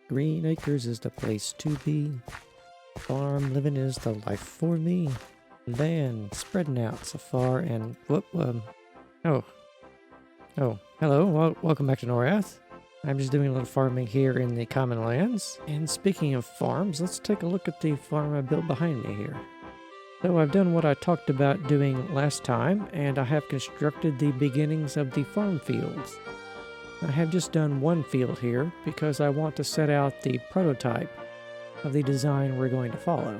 Green acres is the place to be. Farm living is the life for me. Land spreading out so far and oh, hello. Welcome back to Norrath. I'm just doing a little farming here in the common lands. And speaking of farms, let's take a look at the farm I built behind me here. So I've done what I talked about doing last time, and I have constructed the beginnings of the farm fields. I have just done one field here because I want to set out the prototype of the design we're going to follow.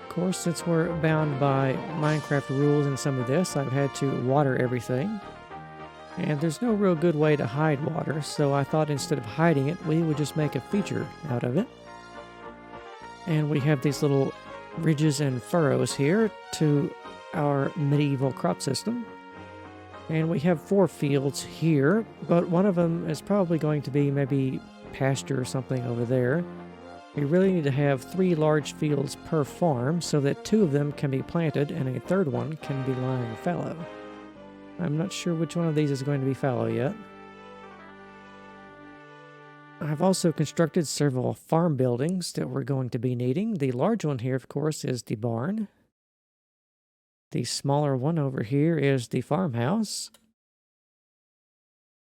Of course, since we're bound by Minecraft rules in some of this, I've had to water everything. And there's no real good way to hide water, so I thought instead of hiding it, we would just make a feature out of it. And we have these little ridges and furrows here to our medieval crop system. And we have 4 fields here, but one of them is probably going to be maybe pasture or something over there. We really need to have 3 large fields per farm so that 2 of them can be planted and a third one can be lying fallow. I'm not sure which one of these is going to be fallow yet. I've also constructed several farm buildings that we're going to be needing. The large one here, of course, is the barn. The smaller one over here is the farmhouse.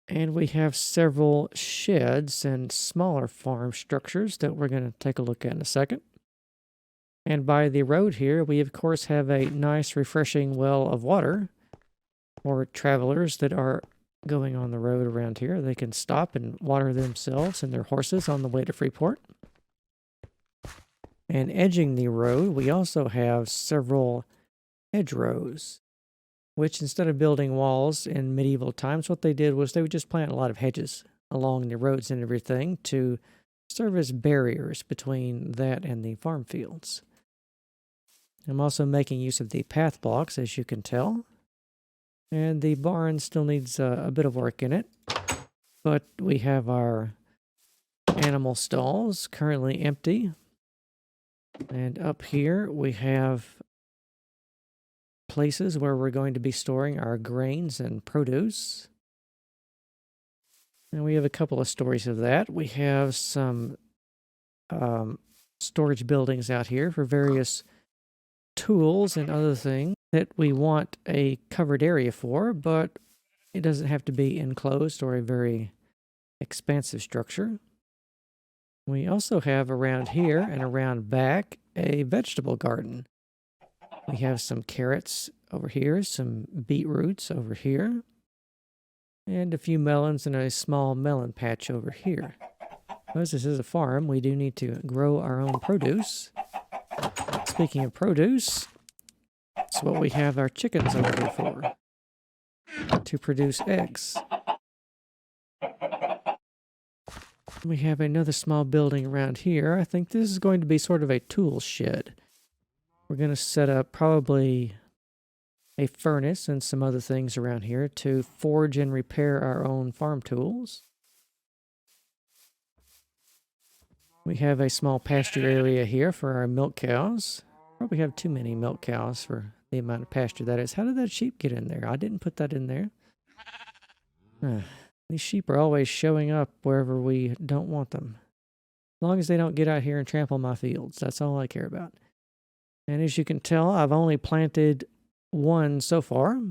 And we have several sheds and smaller farm structures that we're going to take a look at in a second. And by the road here, we of course have a nice refreshing well of water for travelers that are going on the road around here. They can stop and water themselves and their horses on the way to Freeport. And edging the road, we also have several hedgerows, which instead of building walls in medieval times, what they did was they would just plant a lot of hedges along the roads and everything to serve as barriers between that and the farm fields. I'm also making use of the path blocks, as you can tell. And the barn still needs a bit of work in it, but we have our animal stalls currently empty. And up here we have places where we're going to be storing our grains and produce. And we have a couple of stories of that. We have some storage buildings out here for various tools and other things that we want a covered area for, but it doesn't have to be enclosed or a very expansive structure. We also have around here and around back a vegetable garden. We have some carrots over here, some beetroots over here, and a few melons and a small melon patch over here. Because this is a farm, we do need to grow our own produce. Speaking of produce, that's what we have our chickens over here for, to produce eggs. We have another small building around here. I think this is going to be sort of a tool shed. We're going to set up probably a furnace and some other things around here to forge and repair our own farm tools. We have a small pasture area here for our milk cows. Probably have too many milk cows for the amount of pasture that is. How did that sheep get in there? I didn't put that in there. These sheep are always showing up wherever we don't want them. As long as they don't get out here and trample my fields, that's all I care about. And as you can tell, I've only planted 1 so far.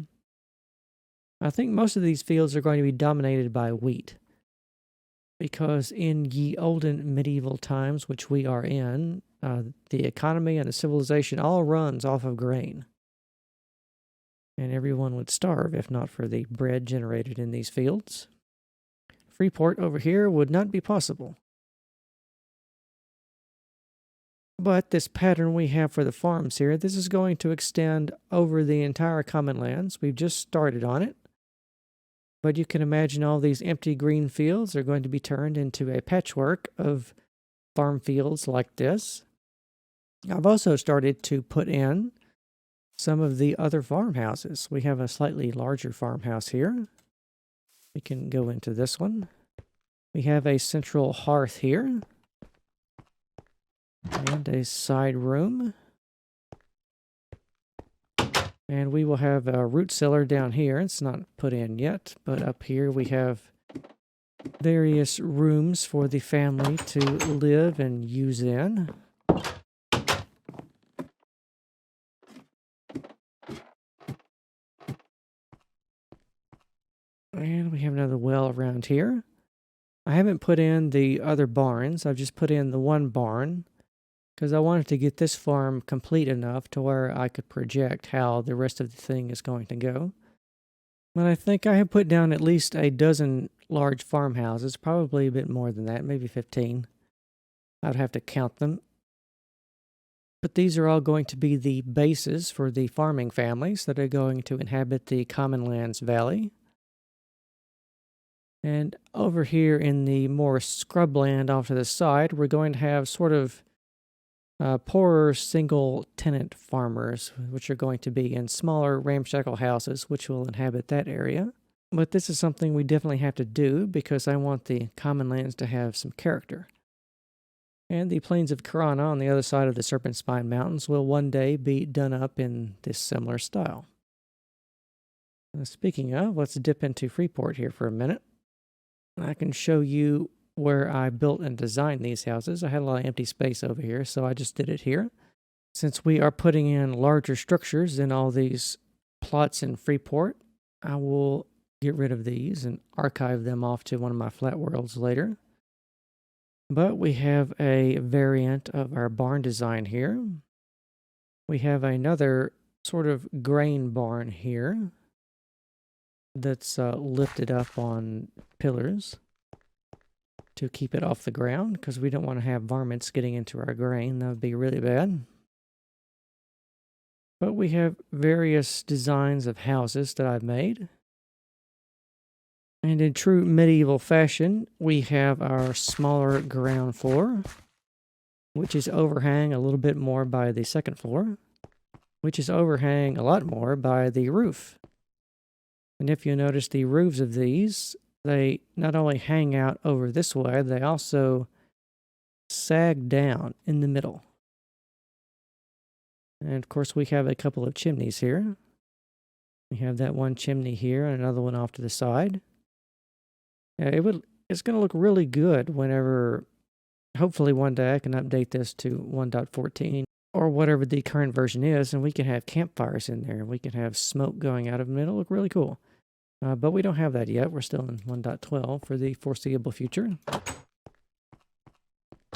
I think most of these fields are going to be dominated by wheat. Because in ye olden medieval times, which we are in, the economy and the civilization all runs off of grain. And everyone would starve if not for the bread generated in these fields. Freeport over here would not be possible. But this pattern we have for the farms here, this is going to extend over the entire common lands. We've just started on it. But you can imagine all these empty green fields are going to be turned into a patchwork of farm fields like this. I've also started to put in some of the other farmhouses. We have a slightly larger farmhouse here. We can go into this one. We have a central hearth here. And a side room. And we will have a root cellar down here. It's not put in yet, but up here we have various rooms for the family to live and use in. And we have another well around here. I haven't put in the other barns. I've just put in the one barn because I wanted to get this farm complete enough to where I could project how the rest of the thing is going to go. But I think I have put down at least a dozen large farmhouses, probably a bit more than that, maybe 15. I'd have to count them. But these are all going to be the bases for the farming families that are going to inhabit the Commonlands Valley. And over here in the more scrubland off to the side, we're going to have sort of poorer single-tenant farmers, which are going to be in smaller ramshackle houses, which will inhabit that area. But this is something we definitely have to do because I want the Commonlands to have some character. And the plains of Karana on the other side of the Serpent Spine Mountains will one day be done up in this similar style. Speaking of, let's dip into Freeport here for a minute. I can show you where I built and designed these houses. I had a lot of empty space over here, so I just did it here. Since we are putting in larger structures in all these plots in Freeport, I will get rid of these and archive them off to one of my flat worlds later. But we have a variant of our barn design here. We have another sort of grain barn here that's lifted up on pillars to keep it off the ground because we don't want to have varmints getting into our grain. That would be really bad. But we have various designs of houses that I've made. And in true medieval fashion, we have our smaller ground floor, which is overhang a little bit more by the second floor, which is overhang a lot more by the roof. And if you notice the roofs of these, they not only hang out over this way, they also sag down in the middle. And of course, we have a couple of chimneys here. We have that one chimney here and another one off to the side. It's going to look really good whenever, hopefully one day I can update this to 1.14 or whatever the current version is, and we can have campfires in there, and we can have smoke going out of them. It'll look really cool. But we don't have that yet. We're still in 1.12 for the foreseeable future.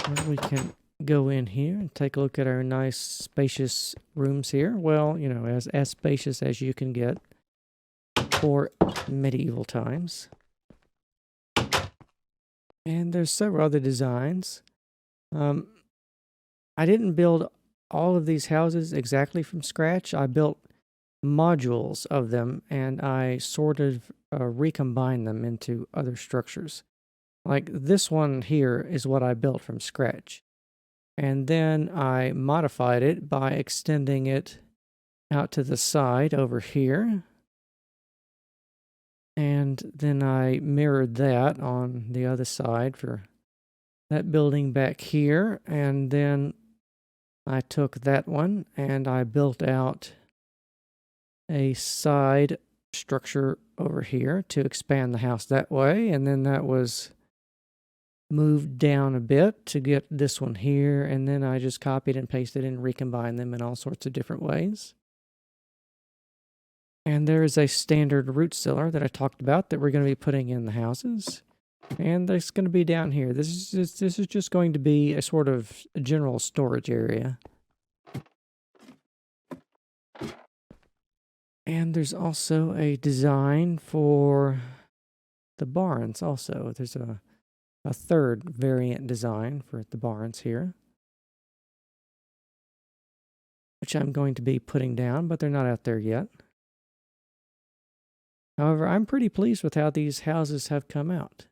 And we can go in here and take a look at our nice spacious rooms here. Well, you know, as spacious as you can get for medieval times. And there's several other designs. I didn't build all of these houses exactly from scratch. I built modules of them, and I sort of recombined them into other structures. Like this one here is what I built from scratch. And then I modified it by extending it out to the side over here. And then I mirrored that on the other side for that building back here. And then I took that one and I built out a side structure over here to expand the house that way. And then that was moved down a bit to get this one here. And then I just copied and pasted and recombined them in all sorts of different ways. And there is a standard root cellar that I talked about that we're going to be putting in the houses. And that's going to be down here. This is just going to be a sort of general storage area. And there's also a design for the barns also. There's a third variant design for the barns here, which I'm going to be putting down, but they're not out there yet. However, I'm pretty pleased with how these houses have come out.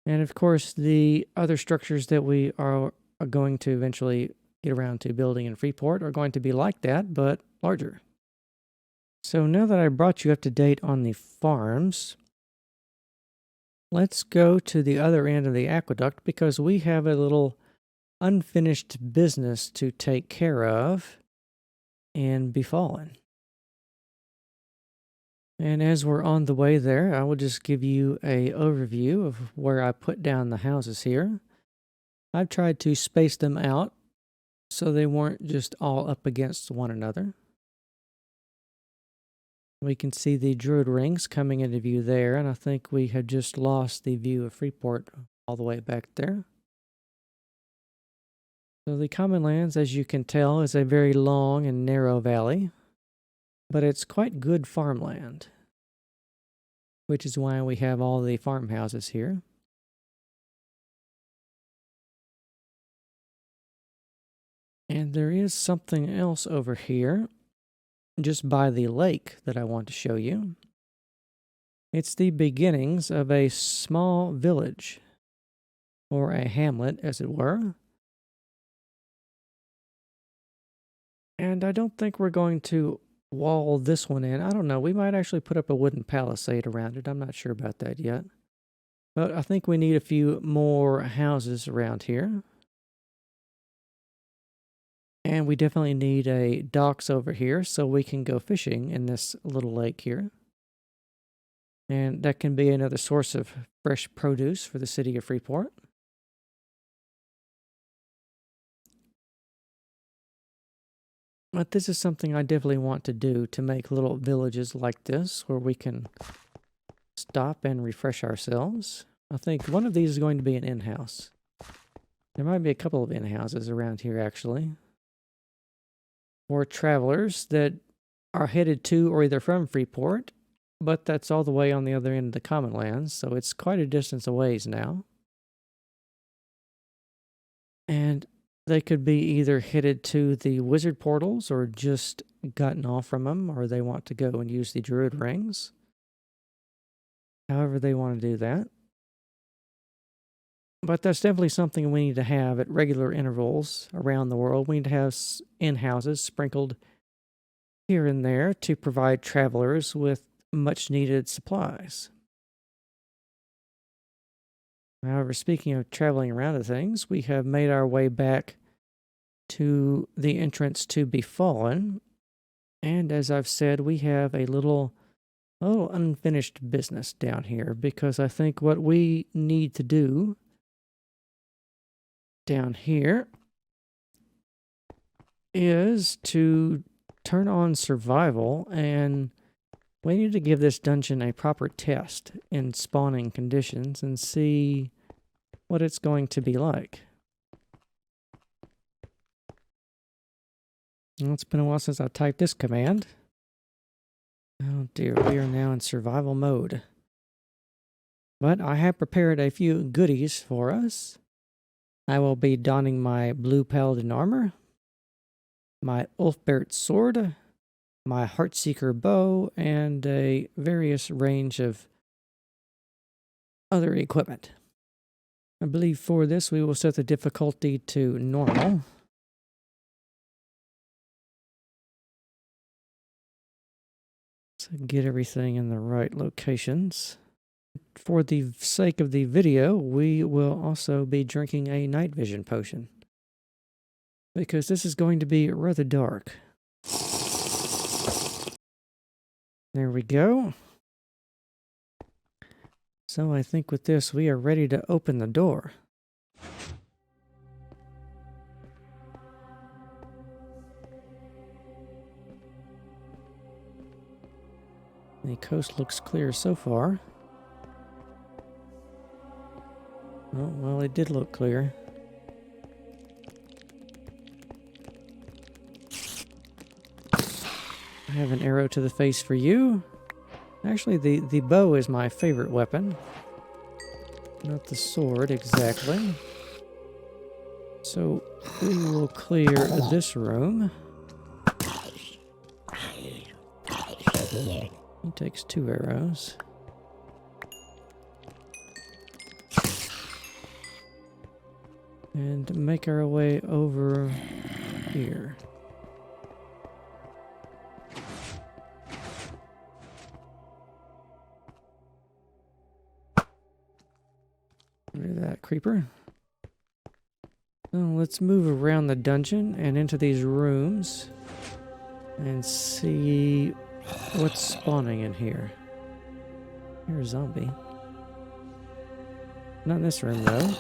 And of course, the other structures that we are going to eventually get around to building in Freeport are going to be like that, but larger. So now that I brought you up to date on the farms, let's go to the other end of the aqueduct because we have a little unfinished business to take care of in Befallen. And as we're on the way there, I will just give you a overview of where I put down the houses here. I've tried to space them out so they weren't just all up against one another. We can see the Druid rings coming into view there, and I think we have just lost the view of Freeport all the way back there. So the Common Lands, as you can tell, is a very long and narrow valley, but it's quite good farmland, which is why we have all the farmhouses here. And there is something else over here, just by the lake, that I want to show you. It's the beginnings of a small village, or a hamlet, as it were. And I don't think we're going to wall this one in. I don't know. We might actually put up a wooden palisade around it. I'm not sure about that yet. But I think we need a few more houses around here. And we definitely need a docks over here so we can go fishing in this little lake here. And that can be another source of fresh produce for the city of Freeport. But this is something I definitely want to do, to make little villages like this where we can stop and refresh ourselves. I think one of these is going to be an in-house. There might be a couple of in-houses around here, actually. For travelers that are headed to or either from Freeport, but that's all the way on the other end of the Common Lands, so it's quite a distance away now. And they could be either headed to the wizard portals or just gotten off from them, or they want to go and use the druid rings. However they want to do that. But that's definitely something we need to have at regular intervals around the world. We need to have in-houses sprinkled here and there to provide travelers with much needed supplies. However, speaking of traveling around to things, we have made our way back to the entrance to Befallen. And as I've said, we have a little unfinished business down here, because I think what we need to do down here is to turn on survival, and we need to give this dungeon a proper test in spawning conditions and see what it's going to be like. Well, it's been a while since I typed this command. Oh dear, we are now in survival mode. But I have prepared a few goodies for us. I will be donning my blue paladin armor, my Ulfbert sword, my Heartseeker bow, and a various range of other equipment. I believe for this we will set the difficulty to normal. So get everything in the right locations. For the sake of the video, we will also be drinking a night vision potion, because this is going to be rather dark. There we go. So I think with this we are ready to open the door. The coast looks clear so far. Oh, well, it did look clear. I have an arrow to the face for you. Actually, the bow is my favorite weapon. Not the sword, exactly. So, we will clear this room. He takes 2 arrows. And make our way over here. Rid of that creeper. So let's move around the dungeon and into these rooms and see What's spawning in here? Here's a zombie. Not in this room, though.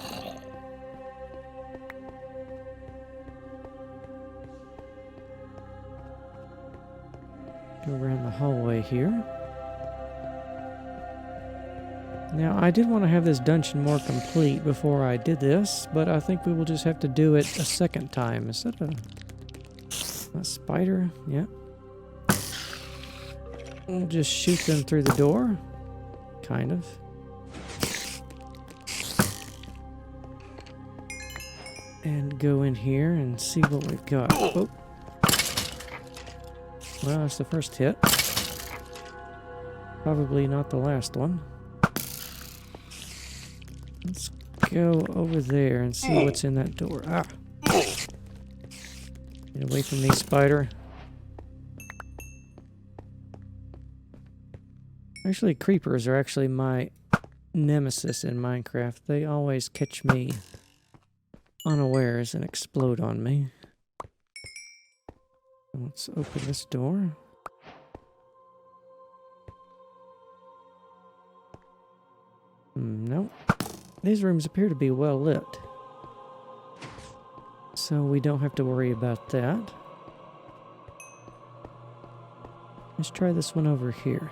Go around the hallway here. Now, I did want to have this dungeon more complete before I did this, but I think we will just have to do it a second time. Is that a spider? Yeah. We'll just shoot them through the door. Kind of. And go in here and see what we've got. Oh. Well, that's the first hit. Probably not the last one. Let's go over there and see what's in that door. Ah! Get away from me, spider. Actually, creepers are actually my nemesis in Minecraft. They always catch me unawares and explode on me. Let's open this door. Nope. These rooms appear to be well lit. So we don't have to worry about that. Let's try this one over here.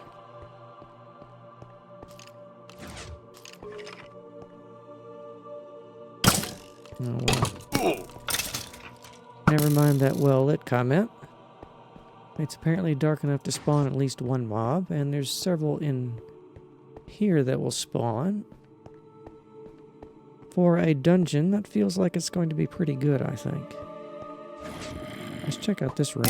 Oh, well. Never mind that well-lit comment. It's apparently dark enough to spawn at least one mob, and there's several in here that will spawn. For a dungeon, that feels like it's going to be pretty good, I think. Let's check out this room.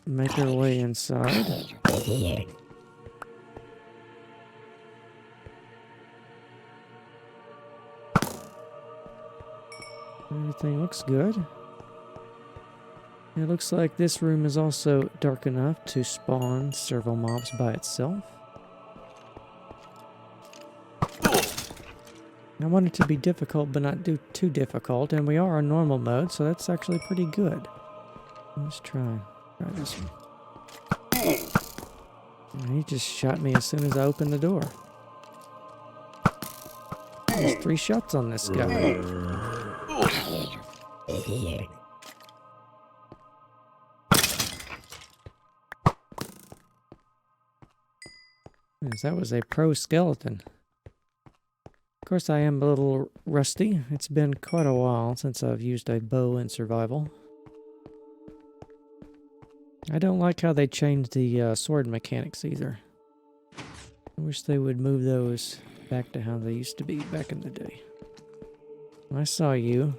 Make our way inside. Everything looks good. It looks like this room is also dark enough to spawn several mobs by itself. I want it to be difficult, but not too difficult, and we are on normal mode, so that's actually pretty good. Let's try this one. He just shot me as soon as I opened the door. There's 3 shots on this guy. That was a pro skeleton. Of course, I am a little rusty. It's been quite a while since I've used a bow in survival. I don't like how they changed the sword mechanics either. I wish they would move those back to how they used to be back in the day. I saw you.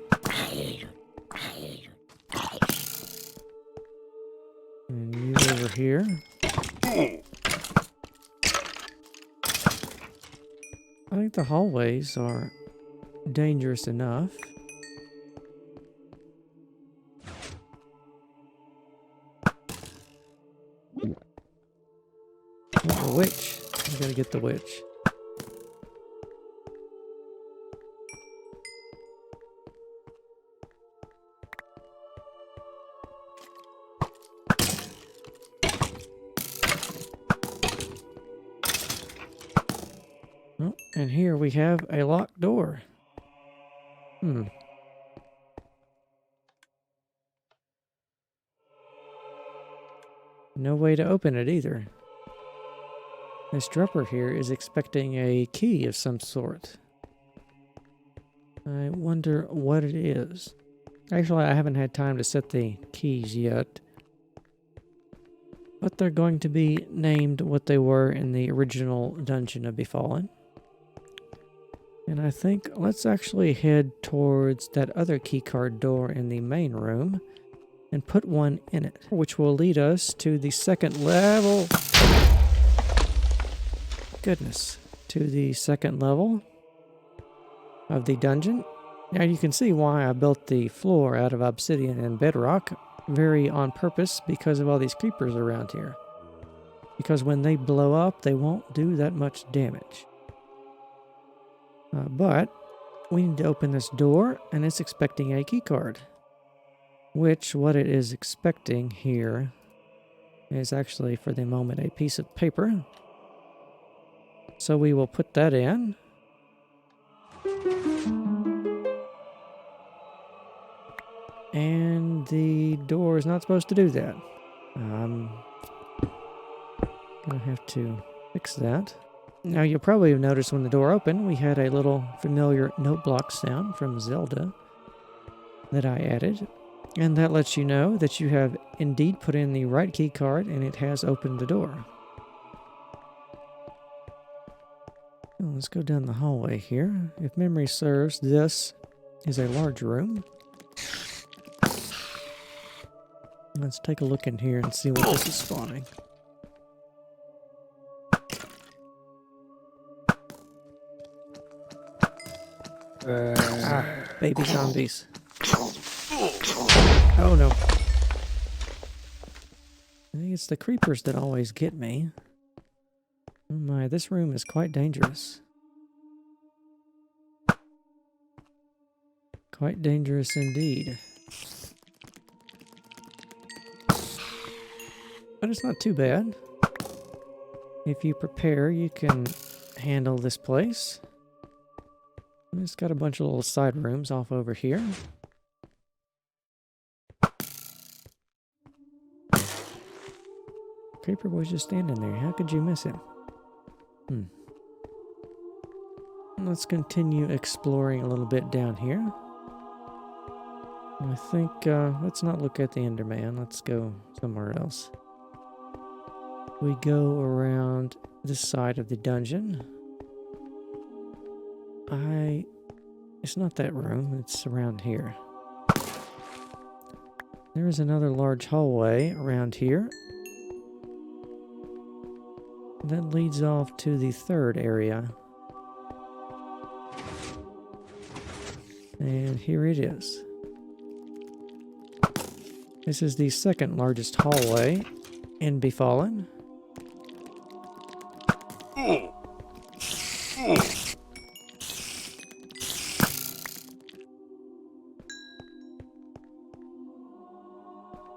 And you over here. I think the hallways are dangerous enough. Oh, the witch. I gotta get the witch. Oh, and here we have a locked door. No way to open it either. This dropper here is expecting a key of some sort. I wonder what it is. Actually, I haven't had time to set the keys yet. But they're going to be named what they were in the original Dungeon of Befallen. And I think let's actually head towards that other keycard door in the main room and put one in it, which will lead us to the second level. Goodness. To the second level of the dungeon. Now you can see why I built the floor out of obsidian and bedrock. Very on purpose because of all these creepers around here. Because when they blow up, they won't do that much damage. But we need to open this door, and it's expecting a key card. Which, what it is expecting here is actually, for the moment, a piece of paper. So we will put that in. And the door is not supposed to do that. I'm gonna have to fix that. Now, you'll probably have noticed when the door opened, we had a little familiar note block sound from Zelda that I added. And that lets you know that you have indeed put in the right key card and it has opened the door. Well, let's go down the hallway here. If memory serves, this is a large room. Let's take a look in here and see what this is spawning. Baby zombies. Oh no. I think it's the creepers that always get me. Oh my, this room is quite dangerous. Quite dangerous indeed. But it's not too bad. If you prepare, you can handle this place. It's got a bunch of little side rooms off over here. Creeper was just standing there. How could you miss him? Let's continue exploring a little bit down here. I think, let's not look at the Enderman. Let's go somewhere else. We go around this side of the dungeon. It's not that room, it's around here. There is another large hallway around here. That leads off to the third area. And here it is. This is the second largest hallway in Befallen.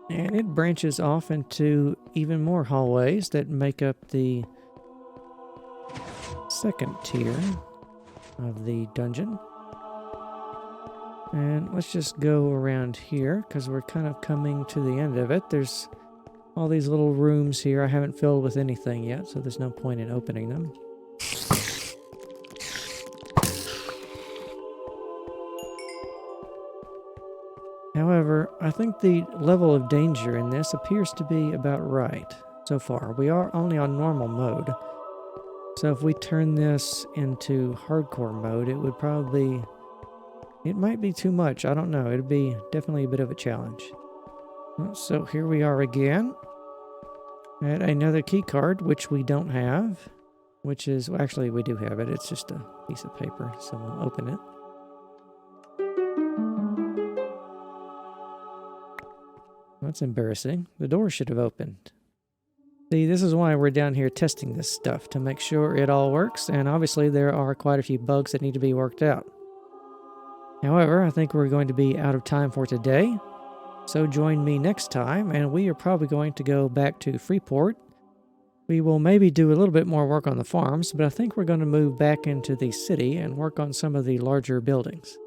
And it branches off into even more hallways that make up the second tier of the dungeon. And let's just go around here because we're kind of coming to the end of it. There's all these little rooms here I haven't filled with anything yet, so there's no point in opening them. However, I think the level of danger in this appears to be about right so far. We are only on normal mode. So if we turn this into hardcore mode, it would probably... It might be too much. I don't know. It'd be definitely a bit of a challenge. So here we are again. At another key card, which we don't have. Which is... Well, actually, we do have it. It's just a piece of paper. So we'll open it. That's embarrassing. The door should have opened. See, this is why we're down here testing this stuff, to make sure it all works, and obviously there are quite a few bugs that need to be worked out. However, I think we're going to be out of time for today, so join me next time, and we are probably going to go back to Freeport. We will maybe do a little bit more work on the farms, but I think we're going to move back into the city and work on some of the larger buildings.